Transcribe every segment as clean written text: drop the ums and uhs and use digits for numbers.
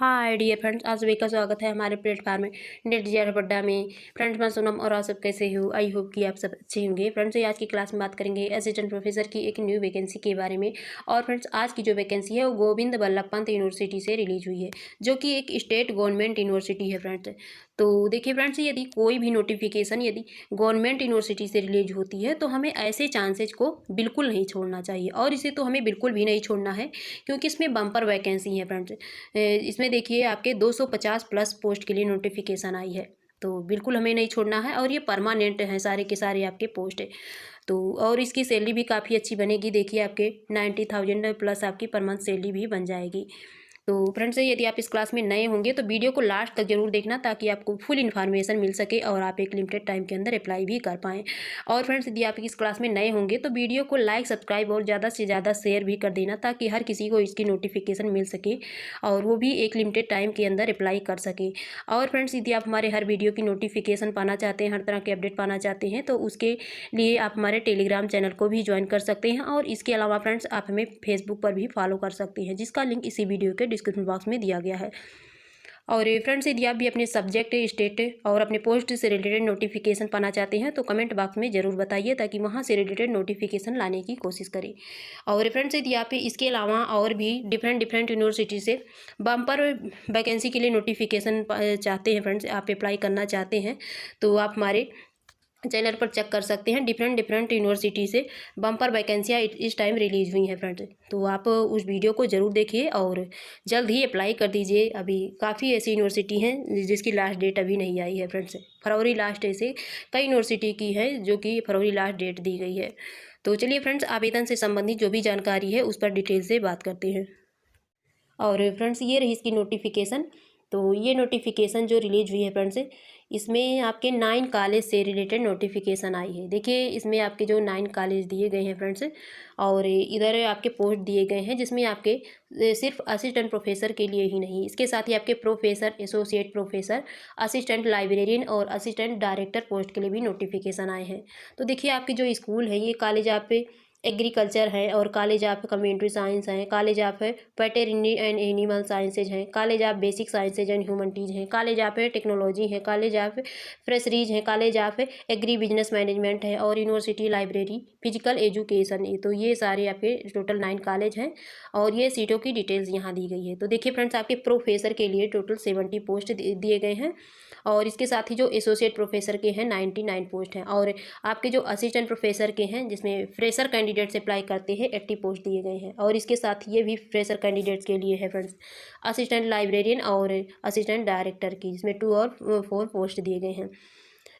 Hi dear friends, आप सभी का स्वागत है हमारे प्लेटफॉर्म में नेट जी अड्डा में। फ्रेंड्स, मैं सोनम और आप सब कैसे हो? आई होप कि आप सब अच्छे होंगे। फ्रेंड्स, आज की क्लास में बात करेंगे असिस्टेंट प्रोफेसर की एक न्यू वैकेंसी के बारे में। और फ्रेंड्स, आज की जो वैकेंसी है वो गोविंद बल्लभ पंत यूनिवर्सिटी से रिलीज हुई है, जो कि एक स्टेट गवर्नमेंट यूनिवर्सिटी है फ्रेंड्स। तो देखिए फ्रेंड्स, यदि कोई भी नोटिफिकेशन यदि गवर्नमेंट यूनिवर्सिटी से रिलीज होती है तो हमें ऐसे चांसेज को बिल्कुल नहीं छोड़ना चाहिए, और इसे तो हमें बिल्कुल भी नहीं छोड़ना है, क्योंकि इसमें बम्पर वैकेंसी है फ्रेंड्स। इसमें देखिए आपके 250 प्लस पोस्ट के लिए नोटिफिकेशन आई है, तो बिल्कुल हमें नहीं छोड़ना है। और ये परमानेंट है, सारे के सारे आपके पोस्ट है। तो और इसकी सैलरी भी काफ़ी अच्छी बनेगी। देखिए आपके 90,000 प्लस आपकी पर मंथ सैलरी भी बन जाएगी। तो फ्रेंड्स, यदि आप इस क्लास में नए होंगे तो वीडियो को लास्ट तक जरूर देखना, ताकि आपको फुल इन्फॉर्मेशन मिल सके और आप एक लिमिटेड टाइम के अंदर अप्लाई भी कर पाएँ। और फ्रेंड्स, यदि आप इस क्लास में नए होंगे तो वीडियो को लाइक, सब्सक्राइब और ज़्यादा से ज़्यादा शेयर भी कर देना, ताकि हर किसी को इसकी नोटिफिकेशन मिल सके और वो भी एक लिमिटेड टाइम के अंदर अप्लाई कर सके। और फ्रेंड्स, यदि आप हमारे हर वीडियो की नोटिफिकेशन पाना चाहते हैं, हर तरह के अपडेट पाना चाहते हैं, तो उसके लिए आप हमारे टेलीग्राम चैनल को भी ज्वाइन कर सकते हैं। और इसके अलावा फ्रेंड्स, आप हमें फेसबुक पर भी फॉलो कर सकते हैं, जिसका लिंक इसी वीडियो के डिस्क्रिप्शन बॉक्स में दिया गया है। और फ्रेंड्स, यदि आप भी अपने सब्जेक्ट, स्टेट और अपने पोस्ट से रिलेटेड नोटिफिकेशन पाना चाहते हैं तो कमेंट बॉक्स में ज़रूर बताइए, ताकि वहां से रिलेटेड नोटिफिकेशन लाने की कोशिश करें। और फ्रेंड्स, यदि आप इसके अलावा और भी डिफरेंट यूनिवर्सिटी से बम्पर वैकेंसी के लिए नोटिफिकेशन चाहते हैं, फ्रेंड्स आप अप्लाई करना चाहते हैं, तो आप हमारे चैनल पर चेक कर सकते हैं। डिफरेंट यूनिवर्सिटी से बम्पर वैकेंसियाँ इस टाइम रिलीज हुई हैं फ्रेंड्स। तो आप उस वीडियो को ज़रूर देखिए और जल्द ही अप्लाई कर दीजिए। अभी काफ़ी ऐसी यूनिवर्सिटी हैं जिसकी लास्ट डेट अभी नहीं आई है फ्रेंड्स। फरवरी लास्ट ऐसे कई यूनिवर्सिटी की है जो कि फरवरी लास्ट डेट दी गई है। तो चलिए फ्रेंड्स, आवेदन से संबंधित जो भी जानकारी है उस पर डिटेल से बात करते हैं। और फ्रेंड्स, ये रही इसकी नोटिफिकेशन। तो ये नोटिफिकेशन जो रिलीज हुई है फ्रेंड्स, इसमें आपके 9 कॉलेज से रिलेटेड नोटिफिकेशन आई है। देखिए इसमें आपके जो 9 कॉलेज दिए गए हैं फ्रेंड्स, और इधर आपके पोस्ट दिए गए हैं, जिसमें आपके सिर्फ असिस्टेंट प्रोफेसर के लिए ही नहीं, इसके साथ ही आपके professor, associate professor, assistant librarian और असिस्टेंट डायरेक्टर पोस्ट के लिए भी नोटिफिकेशन आए हैं। तो देखिए आपके जो स्कूल है, ये कॉलेज आप एग्रीकल्चर है, और कॉलेज ऑफ कम्युनिटी साइंस है, college of veterinary and animal sciences हैं, college of basic sciences and humanities हैं, कॉलेज ऑफ टेक्नोलॉजी है, कॉलेज ऑफ फ्रेशरीज है, college of agri business management है, और यूनिवर्सिटी लाइब्रेरी फिजिकल एजुकेशन है। तो ये सारे आपके टोटल 9 कॉलेज हैं, और ये सीटों की डिटेल्स यहाँ दी गई है। तो देखिए फ्रेंड्स, आपके प्रोफेसर के लिए टोटल 70 पोस्ट दिए गए हैं, और इसके साथ ही जो एसोसिएट प्रोफेसर के हैं 99 पोस्ट हैं, और आपके जो असिस्टेंट प्रोफेसर के हैं, जिसमें फ्रेशर कैंडिडेट से अप्लाई करते हैं, 80 पोस्ट दिए गए हैं। और इसके साथ ये भी फ्रेशर कैंडिडेट्स के लिए है फ्रेंड्स, असिस्टेंट लाइब्रेरियन और असिस्टेंट डायरेक्टर की, जिसमें 2 और 4 पोस्ट दिए गए हैं।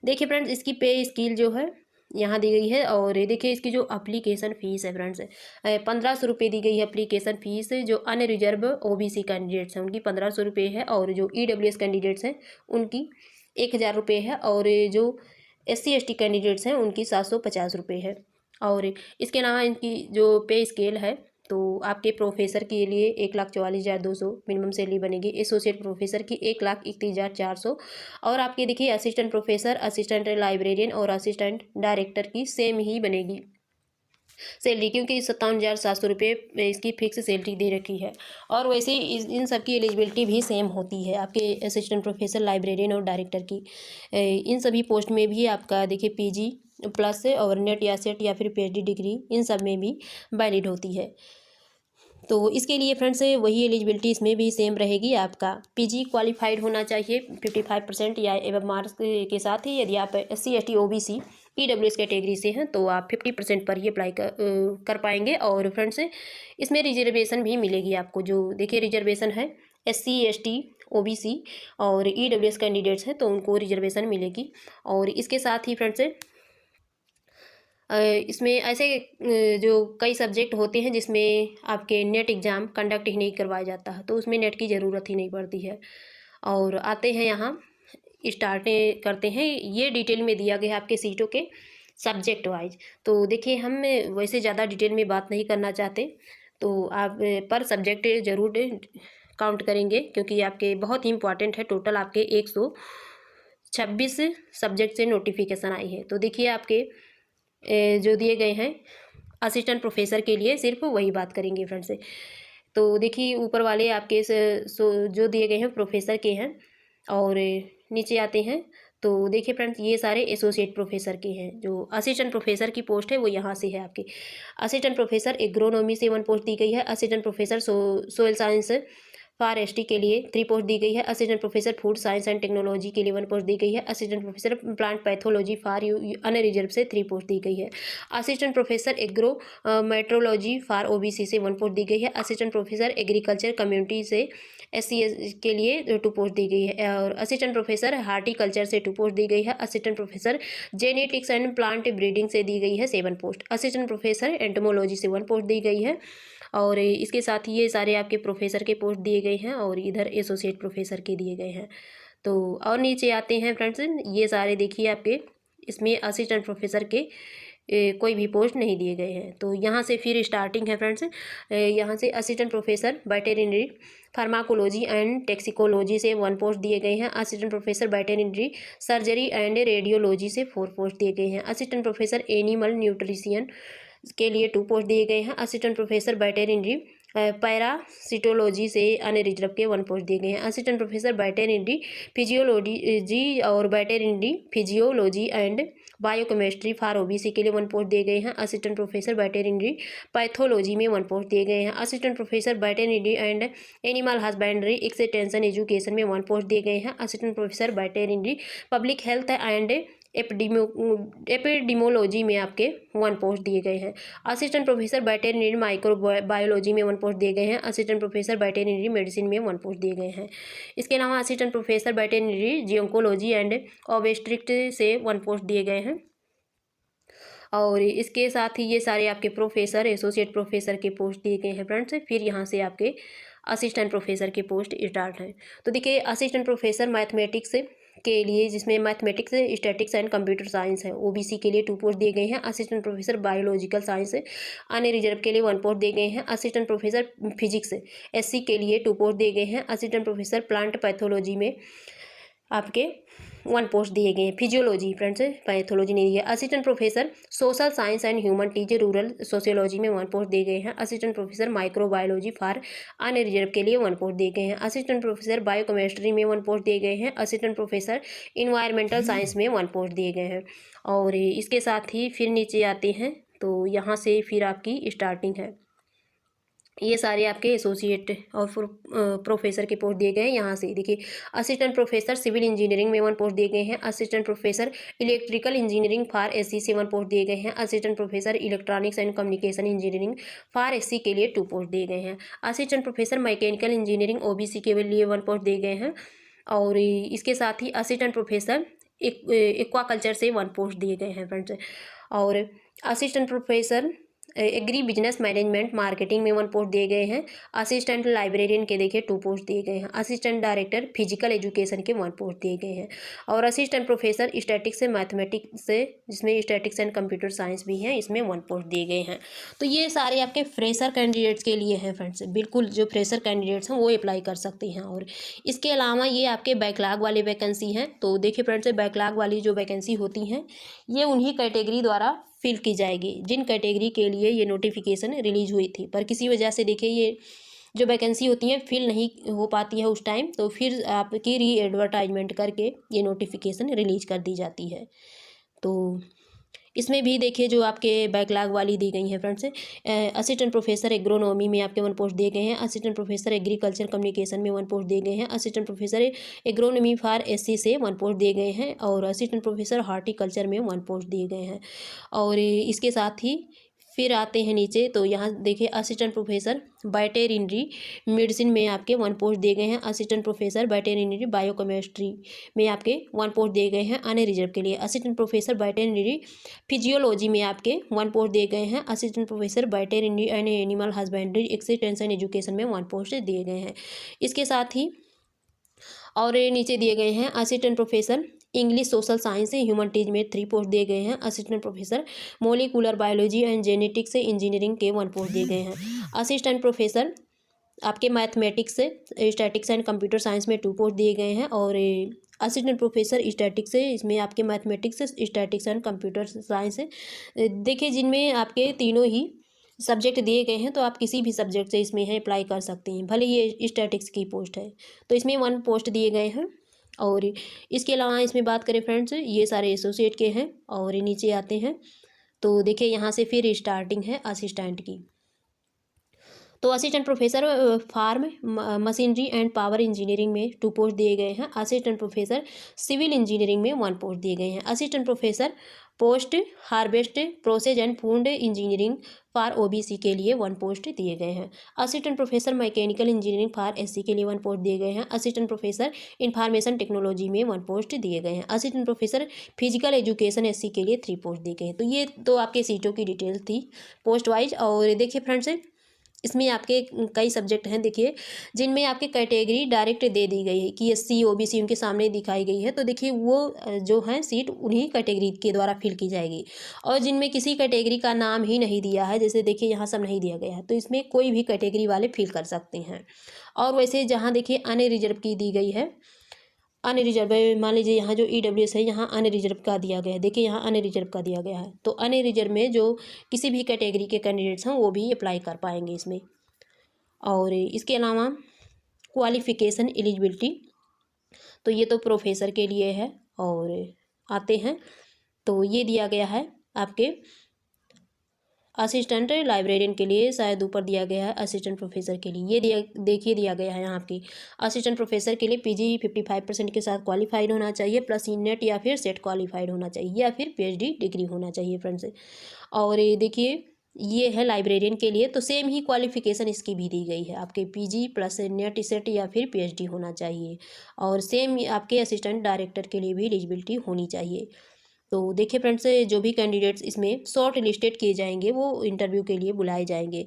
देखिए फ्रेंड्स, इसकी पे स्केल जो है यहाँ दी गई है। और देखिए इसकी जो अप्लीकेशन फ़ीस है फ्रेंड्स, 1500 रुपये दी गई है अप्लीकेशन फ़ीस। जो अनरिजर्व ओबीसी कैंडिडेट्स हैं उनकी 1500 रुपये है, और जो ईडब्ल्यूएस कैंडिडेट्स हैं उनकी 1000 रुपये है, और जो एससी एसटी कैंडिडेट्स हैं उनकी 750 रुपये है। और इसके अलावा इनकी जो पे स्केल है, तो आपके प्रोफेसर के लिए 1,44,200 मिनिमम सैलरी बनेगी, एसोसिएट प्रोफेसर की 1,31,400, और आपके देखिए असिस्टेंट प्रोफेसर, असिस्टेंट लाइब्रेरियन और असिस्टेंट डायरेक्टर की सेम ही बनेगी सैलरी, क्योंकि 57,700 रुपये इसकी फिक्स सैलरी दे रखी है। और वैसे ही इन सब की एलिजिबिलिटी भी सेम होती है आपके असिस्टेंट प्रोफेसर, लाइब्रेरियन और डायरेक्टर की। इन सभी पोस्ट में भी आपका देखिए पीजी प्लस और नेट या सेट या फिर पीएचडी डिग्री इन सब में भी वैलिड होती है। तो इसके लिए फ्रेंड्स वही एलिजिबिलिटी इसमें भी सेम रहेगी। आपका पीजी क्वालिफाइड होना चाहिए 55% या एवं मार्क्स के साथ ही। यदि आप SC ST OBC EWS category से हैं तो आप 50% पर ही अप्लाई कर पाएंगे। और फ्रेंड्स, इसमें रिजर्वेशन भी मिलेगी आपको। जो देखिए रिजर्वेशन है एससी एसटी ओबीसी और ईडब्ल्यूएस कैंडिडेट्स हैं तो उनको रिजर्वेशन मिलेगी। और इसके साथ ही फ्रेंड्स इसमें ऐसे जो कई सब्जेक्ट होते हैं जिसमें आपके नेट एग्ज़ाम कंडक्ट ही नहीं करवाया जाता है, तो उसमें नेट की ज़रूरत ही नहीं पड़ती है। और आते हैं यहाँ स्टार्ट करते हैं। ये डिटेल में दिया गया है आपके सीटों के सब्जेक्ट वाइज। तो देखिए हम वैसे ज़्यादा डिटेल में बात नहीं करना चाहते, तो आप पर सब्जेक्ट ज़रूर काउंट करेंगे, क्योंकि आपके बहुत ही इंपॉर्टेंट है। टोटल आपके 126 सब्जेक्ट से नोटिफिकेशन आई है। तो देखिए आपके जो दिए गए हैं असिस्टेंट प्रोफेसर के लिए सिर्फ वही बात करेंगे फ्रेंड्स। तो देखिए ऊपर वाले आपके जो दिए गए हैं प्रोफेसर के हैं, और नीचे आते हैं तो देखिए फ्रेंड्स ये सारे एसोसिएट प्रोफेसर के हैं। जो असिस्टेंट प्रोफेसर की पोस्ट है वो यहाँ से है आपकी। असिस्टेंट प्रोफेसर एग्रोनॉमी से 1 पोस्ट दी गई है। Assistant professor soil science forestry के लिए 3 पोस्ट दी गई है। Assistant professor food science and technology के लिए 1 पोस्ट दी गई है। Assistant professor plant pathology for unreserved से 3 पोस्ट दी गई है। Assistant professor agro meteorology for OBC से 1 पोस्ट दी गई है। असिस्टेंट प्रोफेसर एग्रीकल्चर कम्युनिटी से SC के लिए 2 पोस्ट दी गई है। और असिस्टेंट प्रोफेसर हार्टिकल्चर से 2 पोस्ट दी गई है। Assistant professor genetics and plant breeding से दी गई है 7 पोस्ट। असिस्टेंट प्रोफेसर एंटोमोलॉजी से 1 पोस्ट दी गई है। और इसके साथ ही ये सारे आपके प्रोफेसर के पोस्ट दिए गए हैं, और इधर एसोसिएट प्रोफेसर के दिए गए हैं। तो और नीचे आते हैं फ्रेंड्स, ये सारे देखिए आपके इसमें असिस्टेंट प्रोफेसर के कोई भी पोस्ट नहीं दिए गए हैं। तो यहाँ से फिर स्टार्टिंग है फ्रेंड्स, यहाँ से assistant professor veterinary pharmacology and toxicology से 1 पोस्ट दिए गए हैं। Assistant professor veterinary surgery and radiology से 4 पोस्ट दिए गए हैं। असिस्टेंट प्रोफेसर एनिमल न्यूट्रिशन के लिए 2 पोस्ट दिए गए हैं। असिस्टेंट प्रोफेसर वेटरिनरी पैरासिटोलॉजी से अनरिजर्व के 1 पोस्ट दिए गए हैं। असिस्टेंट प्रोफेसर वेटरिनरी फिजियोलॉजी और veterinary physiology and biochemistry for OBC के लिए 1 पोस्ट दिए गए हैं। असिस्टेंट प्रोफेसर वेटरिनरी पैथोलॉजी में 1 पोस्ट दिए गए हैं। Assistant professor veterinary and animal husbandry extension education में 1 पोस्ट दिए गए हैं। Assistant professor veterinary public health and epidemiology में आपके 1 पोस्ट दिए गए हैं। असिस्टेंट प्रोफेसर वेटरिनरी माइक्रोबायोलॉजी में 1 पोस्ट दिए गए हैं। असिस्टेंट प्रोफेसर वेटरिनरी मेडिसिन में 1 पोस्ट दिए गए हैं। इसके अलावा assistant professor veterinary gynaecology and obstetrics से 1 पोस्ट दिए गए हैं। और इसके साथ ही ये सारे आपके प्रोफेसर एसोसिएट प्रोफेसर के पोस्ट दिए गए हैं फ्रेंड्स। फिर यहाँ से आपके असिस्टेंट प्रोफेसर के पोस्ट स्टार्ट हैं। तो देखिए असिस्टेंट प्रोफेसर मैथमेटिक्स के लिए, जिसमें mathematics statics and computer science है, ओबीसी के लिए 2 पोस्ट दिए गए हैं। Assistant professor biological science unreserved के लिए 1 पोस्ट दिए गए हैं। असिस्टेंट प्रोफेसर फिजिक्स SC के लिए 2 पोस्ट दिए गए हैं। असिस्टेंट प्रोफेसर प्लांट पैथोलॉजी में आपके 1 पोस्ट दिए गए हैं। फिजियोलॉजी फ्रेंड्स पैथोलॉजी नहीं दिया। Assistant professor social science and human teacher rural sociology में 1 पोस्ट दिए गए हैं। Assistant professor microbiology for unreserved के लिए 1 पोस्ट दिए गए हैं। असिस्टेंट प्रोफेसर बायोकेमिस्ट्री में 1 पोस्ट दिए गए हैं। असिस्टेंट प्रोफेसर इन्वायरमेंटल साइंस में 1 पोस्ट दिए गए हैं। और इसके साथ ही फिर नीचे आते हैं तो यहाँ से फिर आपकी स्टार्टिंग है। ये सारे आपके एसोसिएट और प्रोफेसर के पोस्ट दिए गए हैं। यहाँ से देखिए असिस्टेंट प्रोफेसर सिविल इंजीनियरिंग में 1 पोस्ट दिए गए हैं। Assistant professor electrical engineering for SC से 1 पोस्ट दिए गए हैं। Assistant professor electronics and communication engineering for SC के लिए 2 पोस्ट दिए गए हैं। Assistant professor mechanical engineering OBC के लिए 1 पोस्ट दिए गए हैं। और इसके साथ ही असिस्टेंट प्रोफेसर एक्वाकल्चर से 1 पोस्ट दिए गए हैं फ्रेंड्स। और assistant professor agree business management marketing में 1 पोस्ट दिए गए हैं। असिस्टेंट लाइब्रेरियन के देखिए 2 पोस्ट दिए गए हैं। असिस्टेंट डायरेक्टर फिजिकल एजुकेशन के 1 पोस्ट दिए गए हैं। और असिस्टेंट प्रोफेसर स्टैटिक्स से मैथमेटिक्स से, जिसमें स्टैटिक्स एंड कंप्यूटर साइंस भी है, इसमें 1 पोस्ट दिए गए हैं। तो ये सारे आपके फ्रेशर कैंडिडेट्स के लिए हैं फ्रेंड्स। बिल्कुल जो फ्रेशर कैंडिडेट्स हैं वो अप्लाई कर सकते हैं। और इसके अलावा ये आपके बैकलॉग वाली वैकेंसी हैं। तो देखिए फ्रेंड्स बैकलॉग वाली जो वैकेंसी होती हैं ये उन्हीं कैटेगरी द्वारा फिल की जाएगी जिन कैटेगरी के लिए ये नोटिफिकेशन रिलीज हुई थी। पर किसी वजह से देखिए ये जो वैकेंसी होती है फिल नहीं हो पाती है उस टाइम, तो फिर आपकी री एडवर्टाइजमेंट करके ये नोटिफिकेशन रिलीज कर दी जाती है। तो इसमें भी देखिए जो आपके बैकलॉग वाली दी गई हैं फ्रेंड्स। असिस्टेंट प्रोफेसर एग्रोनॉमी में आपके 1 पोस्ट दिए गए हैं। असिस्टेंट प्रोफेसर एग्रीकल्चर कम्युनिकेशन में 1 पोस्ट दिए गए हैं। Assistant professor agronomy for SC से 1 पोस्ट दिए गए हैं। और असिस्टेंट प्रोफेसर हार्टिकल्चर में 1 पोस्ट दिए गए हैं। और इसके साथ ही फिर आते हैं नीचे तो यहाँ देखिए असिस्टेंट प्रोफेसर वेटरिनरी मेडिसिन में आपके 1 पोस्ट दिए गए हैं। असिस्टेंट प्रोफेसर वेटरिनरी बायोकेमिस्ट्री में आपके 1 पोस्ट दिए गए हैं अनरिजर्व के लिए। असिस्टेंट प्रोफेसर वेटरिनरी फिजियोलॉजी में आपके 1 पोस्ट दिए गए हैं। Assistant professor veterinary and animal husbandry extension education में 1 पोस्ट दिए गए हैं। इसके साथ ही और नीचे दिए गए हैं assistant professor English social science humanities में 3 पोस्ट दिए गए हैं। Assistant professor molecular biology and genetics engineering के 1 पोस्ट दिए गए हैं। असिस्टेंट प्रोफेसर आपके mathematics statics and computer science में 2 पोस्ट दिए गए हैं। और असिस्टेंट प्रोफेसर स्टैटिक्स इसमें आपके mathematics statics and computer science देखिए जिनमें आपके तीनों ही सब्जेक्ट दिए गए हैं तो आप किसी भी सब्जेक्ट से इसमें है अप्लाई कर सकते हैं, भले ये स्टैटिक्स की पोस्ट है। तो इसमें 1 पोस्ट दिए गए हैं। और इसके अलावा इसमें बात करें फ्रेंड्स, ये सारे एसोसिएट के हैं। और नीचे आते हैं तो देखिए यहाँ से फिर स्टार्टिंग है असिस्टेंट की। तो assistant professor farm machinery and power engineering में 2 पोस्ट दिए गए हैं। असिस्टेंट प्रोफेसर सिविल इंजीनियरिंग में 1 पोस्ट दिए गए हैं। Assistant professor post harvest process and food engineering for OBC के लिए 1 पोस्ट दिए गए हैं। Assistant professor mechanical engineering for SC के लिए 1 पोस्ट दिए गए हैं। असिस्टेंट प्रोफेसर इंफॉर्मेशन टेक्नोलॉजी में 1 पोस्ट दिए गए हैं। Assistant professor physical education SC के लिए 3 पोस्ट दिए गए हैं। तो ये तो आपके सीटों की डिटेल थी पोस्ट वाइज। और देखिए फ्रेंड्स, इसमें आपके कई सब्जेक्ट हैं देखिए, जिनमें आपकी कैटेगरी डायरेक्ट दे दी गई है कि एससी ओबीसी उनके सामने दिखाई गई है। तो देखिए वो जो है सीट उन्हीं कैटेगरी के द्वारा फिल की जाएगी। और जिनमें किसी कैटेगरी का नाम ही नहीं दिया है, जैसे देखिए यहाँ सब नहीं दिया गया है, तो इसमें कोई भी कैटेगरी वाले फिल कर सकते हैं। और वैसे जहाँ देखिए अनरिजर्व की दी गई है, अनरिजर्व मान लीजिए यहाँ जो ईडब्ल्यूएस है यहाँ अनरिजर्व का दिया गया है, देखिए यहाँ अनरिजर्व का दिया गया है। तो अनरिजर्व में जो किसी भी कैटेगरी के कैंडिडेट्स हैं वो भी अप्लाई कर पाएंगे इसमें। और इसके अलावा क्वालिफिकेशन एलिजिबिलिटी, तो ये तो प्रोफेसर के लिए है। और आते हैं तो ये दिया गया है आपके असिस्टेंट लाइब्रेरियन के लिए, शायद ऊपर दिया गया है असिस्टेंट प्रोफेसर के लिए। ये देखिए दिया गया है यहाँ आपकी असिस्टेंट प्रोफेसर के लिए पीजी 55% के साथ क्वालिफाइड होना चाहिए, प्लस नेट या फिर सेट क्वालिफाइड होना चाहिए, या फिर पीएचडी डिग्री होना चाहिए फ्रेंड्स। और ये देखिए ये है लाइब्रेरियन के लिए, तो सेम ही क्वालिफिकेशन इसकी भी दी गई है आपके पीजी प्लस नेट सेट या फिर पीएचडी होना चाहिए। और सेम आपके असिस्टेंट डायरेक्टर के लिए भी एलिजिबिलिटी होनी चाहिए। तो देखिए फ्रेंड्स, जो भी कैंडिडेट्स इसमें शॉर्ट लिस्टेड किए जाएंगे वो इंटरव्यू के लिए बुलाए जाएंगे।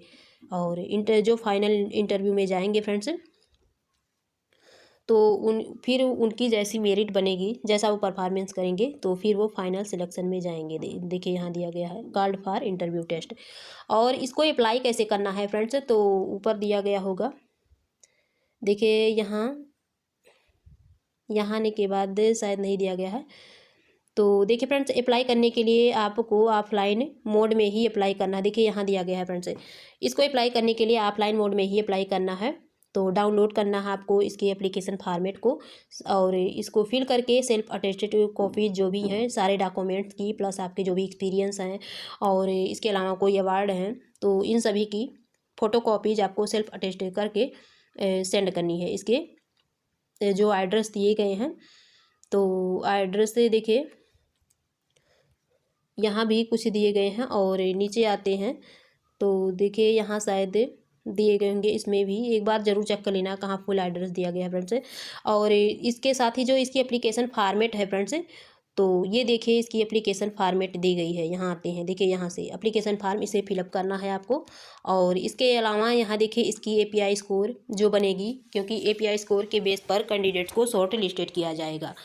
और जो फाइनल इंटरव्यू में जाएंगे फ्रेंड्स, तो फिर उनकी जैसी मेरिट बनेगी, जैसा वो परफॉर्मेंस करेंगे, तो फिर वो फाइनल सिलेक्शन में जाएंगे। देखिए यहाँ दिया गया है कॉल्ड फॉर इंटरव्यू टेस्ट। और इसको अप्लाई कैसे करना है फ्रेंड्स, तो ऊपर दिया गया होगा, देखिए यहाँ आने के बाद शायद नहीं दिया गया है। तो देखिए फ्रेंड्स, अप्लाई करने के लिए आपको ऑफलाइन मोड में ही अप्लाई करना है। देखिए यहाँ दिया गया है फ्रेंड्स, इसको अप्लाई करने के लिए ऑफलाइन मोड में ही अप्लाई करना है। तो डाउनलोड करना है आपको इसके एप्लीकेशन फॉर्मेट को, और इसको फिल करके सेल्फ अटेस्टेड कॉपी जो भी हैं सारे डॉक्यूमेंट्स की, प्लस आपके जो भी एक्सपीरियंस हैं और इसके अलावा कोई अवार्ड हैं, तो इन सभी की फ़ोटो कॉपीज आपको सेल्फ अटेस्टेड करके सेंड करनी है। इसके जो एड्रेस दिए गए हैं, तो एड्रेस से देखिए यहाँ भी कुछ दिए गए हैं। और नीचे आते हैं तो देखिए यहाँ शायद दिए गए होंगे, इसमें भी एक बार ज़रूर चेक कर लेना कहाँ फुल एड्रेस दिया गया है फ्रेंड्स। और इसके साथ ही जो इसकी एप्लीकेशन फॉर्मेट है फ्रेंड्स, तो ये देखिए इसकी एप्लीकेशन फॉर्मेट दी गई है। यहाँ आते हैं, देखिए यहाँ से एप्लीकेशन फॉर्म इसे फिलअप करना है आपको। और इसके अलावा यहाँ देखिए इसकी एपीआई स्कोर जो बनेगी, क्योंकि एपीआई स्कोर के बेस पर कैंडिडेट्स को शॉर्ट लिस्टेड किया जाएगा।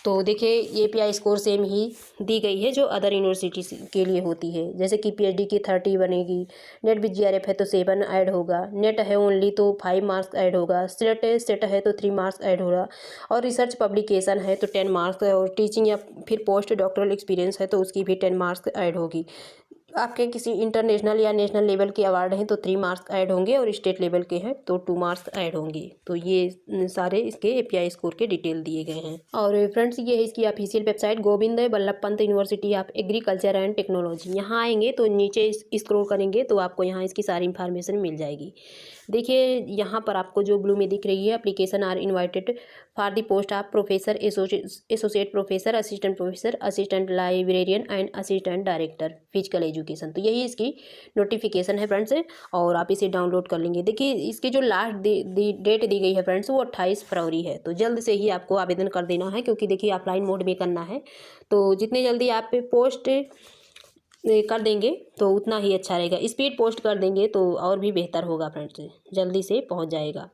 तो देखिए एपीआई स्कोर सेम ही दी गई है जो अदर यूनिवर्सिटी के लिए होती है, जैसे कि पीएचडी की 30 बनेगी, नेट विद जीआरएफ है तो 7 ऐड होगा, नेट है ओनली तो 5 मार्क्स ऐड होगा, सेट है तो 3 मार्क्स ऐड होगा, और रिसर्च पब्लिकेशन है तो 10 मार्क्स, और टीचिंग या फिर पोस्ट डॉक्टरल एक्सपीरियंस है तो उसकी भी 10 मार्क्स ऐड होगी। आपके किसी इंटरनेशनल या नेशनल लेवल के अवार्ड हैं तो 3 मार्क्स ऐड होंगे, और स्टेट लेवल के हैं तो 2 मार्क्स ऐड होंगे। तो ये सारे इसके एपीआई स्कोर के डिटेल दिए गए हैं। और फ्रेंड्स, ये है इसकी official website, Govind Ballabh Pant university of agriculture and technology. यहाँ आएंगे तो नीचे स्क्रॉल करेंगे तो आपको यहाँ इसकी सारी इन्फॉर्मेशन मिल जाएगी। देखिए यहाँ पर आपको जो ब्लू में दिख रही है, application are invited for the post of professor, associate professor, assistant professor, assistant librarian and assistant director physical education. तो यही इसकी नोटिफिकेशन है फ्रेंड्स, और आप इसे डाउनलोड कर लेंगे। देखिए इसकी जो लास्ट डेट दी गई है फ्रेंड्स वो 28 फरवरी है। तो जल्द से ही आपको आवेदन कर देना है, क्योंकि देखिए ऑफलाइन मोड में करना है। तो जितने जल्दी आप पोस्ट कर देंगे तो उतना ही अच्छा रहेगा। स्पीड पोस्ट कर देंगे तो और भी बेहतर होगा फ्रेंड्स, जल्दी से पहुंच जाएगा।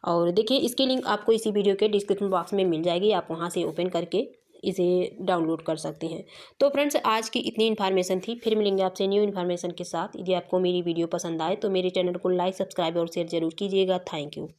और देखिए इसकी लिंक आपको इसी वीडियो के डिस्क्रिप्शन बॉक्स में मिल जाएगी, आप वहां से ओपन करके इसे डाउनलोड कर सकते हैं। तो फ्रेंड्स, आज की इतनी इन्फॉर्मेशन थी, फिर मिलेंगे आपसे न्यू इन्फॉर्मेशन के साथ। यदि आपको मेरी वीडियो पसंद आए तो मेरे चैनल को लाइक, सब्सक्राइब और शेयर जरूर कीजिएगा। Thank you.